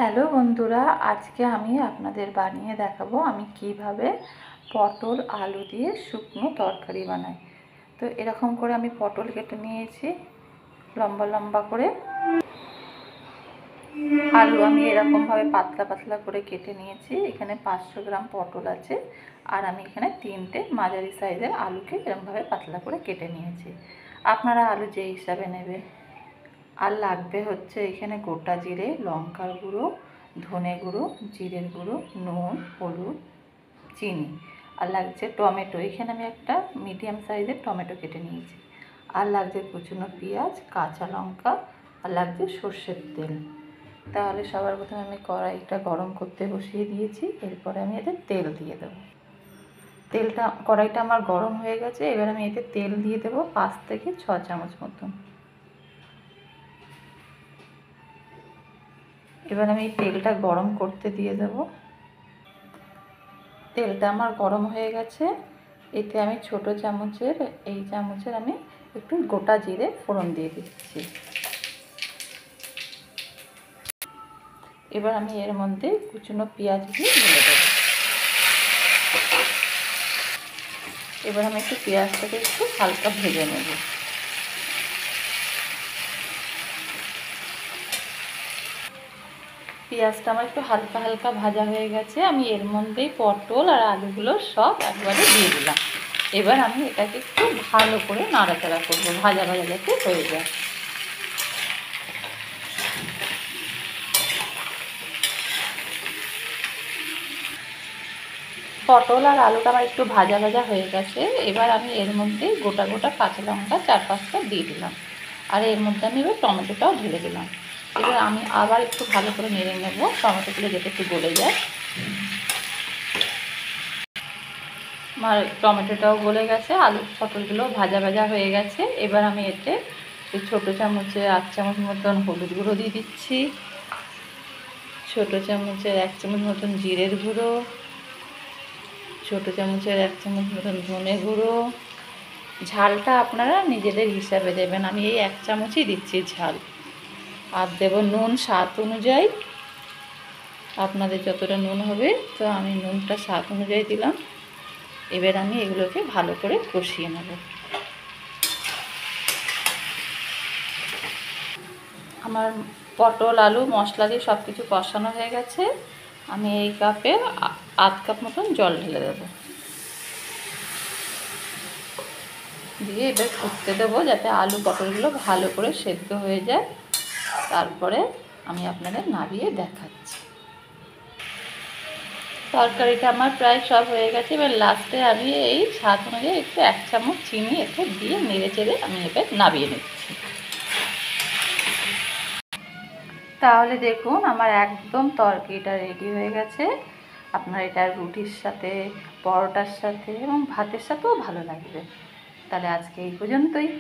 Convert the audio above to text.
Hello বন্ধুরা, আজকে আমি আপনাদের বানিয়ে দেখাবো আমি কিভাবে পটল আলু দিয়ে শুকনো তরকারি বানাই। তো এরকম করে আমি পটল কেটে নিয়েছি লম্বা লম্বা করে। আলু আমি এরকমভাবে পাতলা পাতলা করে কেটে নিয়েছি। এখানে 500 গ্রাম পটল আছে, আর আমি এখানে 3টে মাঝারি সাইজের আলুকে এরকমভাবে পাতলা করে কেটে নিয়েছি। আপনারা আলু যে হিসাবে নেবে। আর লাগবে হচ্ছে এখানে গোটা জিরে, লঙ্কার গুঁড়ো, ধনে গুঁড়ো, জিরের গুঁড়ো, নুন, হলুদ, চিনি। আর লাগছে টমেটো। এখানে আমি একটা মিডিয়াম সাইজের টমেটো কেটে নিয়েছি। আর লাগছে কুচনো পেঁয়াজ, কাঁচা লঙ্কা, আর লাগছে সর্ষের তেল। তাহলে সবার প্রথমে আমি কড়াইটা গরম করতে বসিয়ে দিয়েছি। এরপরে আমি এতে তেল দিয়ে দেবো। কড়াইটা আমার গরম হয়ে গেছে। এবার আমি এতে তেল দিয়ে দেবো 5 থেকে 6 চামচ মতন। এবার আমি তেলটা গরম করতে দিয়ে দেব। তেলটা আমার গরম হয়ে গেছে। এতে আমি ছোট চামচের এই চামচের আমি একটু গোটা জিরে ফোড়ন দিয়ে দিচ্ছি। এবার আমি এর মধ্যে কুচনো পেঁয়াজ দিয়ে ঢেলে দেবো। এবার আমি একটু পেঁয়াজটাকে একটু হালকা ভেজে নেব। পেঁয়াজটা আমার একটু হালকা হালকা ভাজা হয়ে গেছে। আমি এর মধ্যেই পটল আর আলুগুলো সব একবারে দিয়ে দিলাম। এবার আমি এটাকে একটু ভালো করে নাড়াচাড়া করবো, ভাজা ভাজা যাতে হয়ে যায়। পটল আর আলুটা আমার একটু ভাজা ভাজা হয়ে গেছে। এবার আমি এর মধ্যে গোটা গোটা কাঁচা লঙ্কা 4-5টা দিয়ে দিলাম। আর এর মধ্যে আমি এবার টমেটোটাও ঢেলে দিলাম। এবার আমি আবার একটু ভালো করে নেড়ে নেব, টমেটোগুলো যাতে একটু গলে যায়। আমার টমেটোটাও গলে গেছে, আলু পটলগুলো ভাজা ভাজা হয়ে গেছে। এবার আমি এতে ছোটো চামচে 8 চামচ মতন হলুদ গুঁড়ো দিয়ে দিচ্ছি, ছোটো চামচের 1 চামচ মতন জিরের গুঁড়ো, ছোটো চামচের 1 চামচ মতন ধনে গুঁড়ো। ঝালটা আপনারা নিজেদের হিসাবে দেবেন, আমি এই 1 চামচই দিচ্ছি ঝাল। আর দেব নুন স্বাদ অনুযায়ী। আপনাদের যতটা নুন হবে তো আমি নুনটা স্বাদ অনুযায়ী দিলাম। এবার আমি এগুলোকে ভালো করে কষিয়ে নেব। আমার পটল আলু মশলা দিয়ে সব কিছু কষানো হয়ে গেছে। আমি এই কাপে 1/2 কাপ মতন জল ঢেলে দেবো, দিয়ে এবার ফুটতে দেবো যাতে আলু পটলগুলো ভালো করে সেদ্ধ হয়ে যায়। তারপরে আমি আপনাদের নামিয়ে দেখাচ্ছি। তরকারিটা আমার প্রায় সব হয়ে গেছে। এবার লাস্টে আমি এই স্বাদ অনুযায়ী একটু 1 চামচ চিনি এতে দিয়ে নেড়ে চেড়ে আমি এবার নামিয়ে নিচ্ছি। তাহলে দেখুন আমার একদম তরকারিটা রেডি হয়ে গেছে। আপনার এটা রুটির সাথে, পরোটার সাথে এবং ভাতের সাথেও ভালো লাগবে। তাহলে আজকে এই পর্যন্তই।